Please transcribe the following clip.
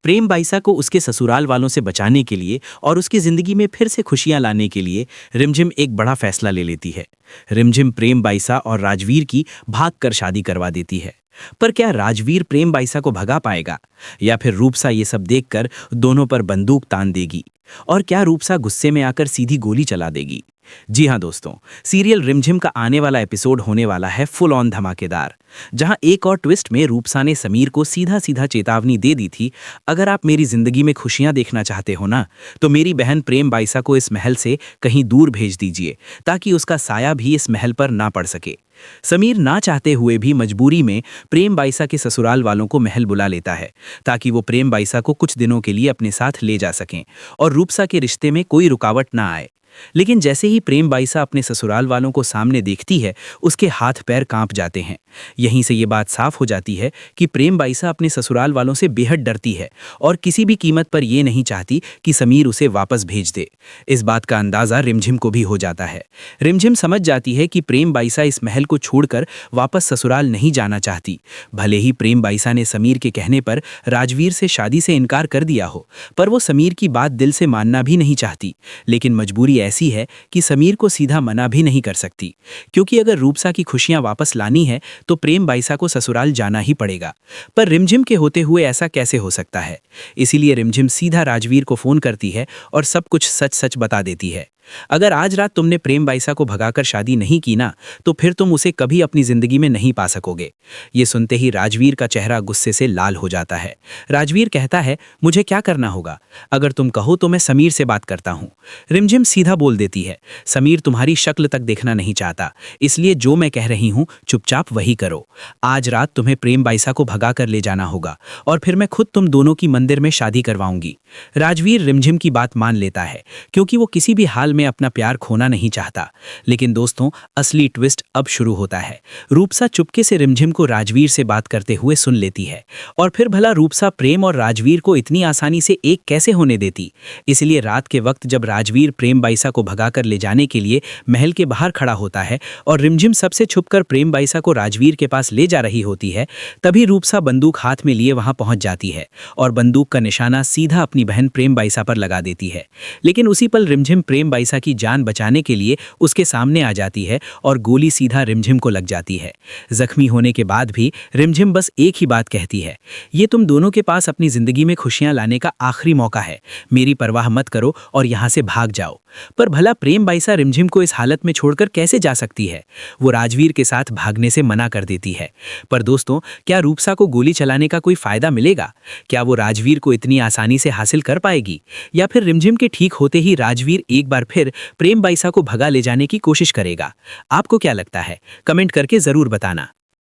प्रेम बाईसा को उसके ससुराल वालों से बचाने के लिए और उसकी जिंदगी में फिर से खुशियां लाने के लिए रिमझिम एक बड़ा फैसला ले लेती है। रिमझिम प्रेम बाईसा और राजवीर की भागकर शादी करवा देती है। पर क्या राजवीर प्रेम बाईसा को भगा पाएगा, या फिर रूपसा ये सब देखकर दोनों पर बंदूक तान देगी? और क्या रूपसा गुस्से में आकर सीधी गोली चला देगी? जी हां दोस्तों, सीरियल रिमझिम का आने वाला एपिसोड होने वाला है फुल ऑन धमाकेदार, जहां एक और ट्विस्ट में रूपसा ने समीर को सीधा सीधा चेतावनी दे दी थी, अगर आप मेरी जिंदगी में खुशियां देखना चाहते हो ना, तो मेरी बहन प्रेम बाईसा को इस महल से कहीं दूर भेज दीजिए, ताकि उसका साया भी इस महल पर ना पड़ सके। समीर ना चाहते हुए भी मजबूरी में प्रेम बाईसा के ससुराल वालों को महल बुला लेता है, ताकि वो प्रेम बाईसा को कुछ दिनों के लिए अपने साथ ले जा सकें और रूपसा के रिश्ते में कोई रुकावट ना आए। लेकिन जैसे ही प्रेम बाईसा अपने ससुराल वालों को सामने देखती है, उसके हाथ पैर कांप जाते हैं। यहीं से ये बात साफ हो जाती है कि प्रेम बाईसा अपने ससुराल वालों से बेहद डरती है और किसी भी कीमत पर ये नहीं चाहती कि समीर उसे वापस भेज दे। इस बात का अंदाजा रिमझिम को भी हो जाता है। रिमझिम समझ जाती है कि प्रेम बाईसा इस महल को छोड़कर वापस ससुराल नहीं जाना चाहती। भले ही प्रेम बाईसा ने समीर के कहने पर राजवीर से शादी से इनकार कर दिया हो, पर वो समीर की बात दिल से मानना भी नहीं चाहती। लेकिन मजबूरी ऐसी है कि समीर को सीधा मना भी नहीं कर सकती, क्योंकि अगर रूपसा की खुशियां वापस लानी है तो प्रेम बाईसा को ससुराल जाना ही पड़ेगा। पर रिमझिम के होते हुए ऐसा कैसे हो सकता है? इसीलिए रिमझिम सीधा राजवीर को फोन करती है और सब कुछ सच सच बता देती है। अगर आज रात तुमने प्रेम बाईसा को भगाकर शादी नहीं की ना, तो फिर तुम उसे कभी अपनी जिंदगी में नहीं पा सकोगे। ये सुनते ही राजवीर का चेहरा गुस्से से लाल हो जाता है। राजवीर कहता है, मुझे क्या करना होगा? अगर तुम कहो तो मैं समीर से बात करता हूँ। रिमझिम सीधा बोल देती है, समीर तुम्हारी शक्ल तक देखना नहीं चाहता, इसलिए जो मैं कह रही हूँ चुपचाप वही करो। आज रात तुम्हें प्रेम बाईसा को भगा कर ले जाना होगा और फिर मैं खुद तुम दोनों की मंदिर में शादी करवाऊंगी। राजवीर रिमझिम की बात मान लेता है, क्योंकि वो किसी भी हाल में अपना प्यार खोना नहीं चाहता। लेकिन दोस्तों, असली ट्विस्ट अब शुरू होता है। रूपसा चुपके से रिमझिम को राजवीर से बात करते हुए सुन लेती है, और फिर भला रूपसा प्रेम और राजवीर को इतनी आसानी से एक कैसे होने देती? इसलिए रात के वक्त जब राजवीर प्रेम बाईसा को भगाकर ले जाने के लिए महल के बाहर खड़ा होता है और रिमझिम सबसे छुपकर प्रेम बाईसा को राजवीर के पास ले जा रही होती है, तभी रूपसा बंदूक हाथ में लिए वहां पहुंच जाती है और बंदूक का निशाना सीधा अपनी बहन प्रेम बाईसा पर लगा देती है। लेकिन उसी पल रिमझिम प्रेम बाईसा की जान बचाने के लिए उसके सामने आ जाती है और गोली सीधा रिमझिम को लग जाती है। जख्मी होने के बाद भी रिमझिम बस एक ही बात कहती है, ये तुम दोनों के पास अपनी जिंदगी में खुशियां लाने का आखिरी मौका है, मेरी परवाह मत करो और यहां से भाग जाओ। पर भला प्रेम बाईसा रिमझिम को इस हालत में छोड़कर कैसे जा सकती है? वो राजवीर के साथ भागने से मना कर देती है। पर दोस्तों, क्या रूपसा को गोली चलाने का कोई फायदा मिलेगा? क्या वो राजवीर को इतनी आसानी से हासिल कर पाएगी, या फिर रिमझिम के ठीक होते ही राजवीर एक बार फिर प्रेम बाईसा को भगा ले जाने की कोशिश करेगा? आपको क्या लगता है? कमेंट करके जरूर बताना।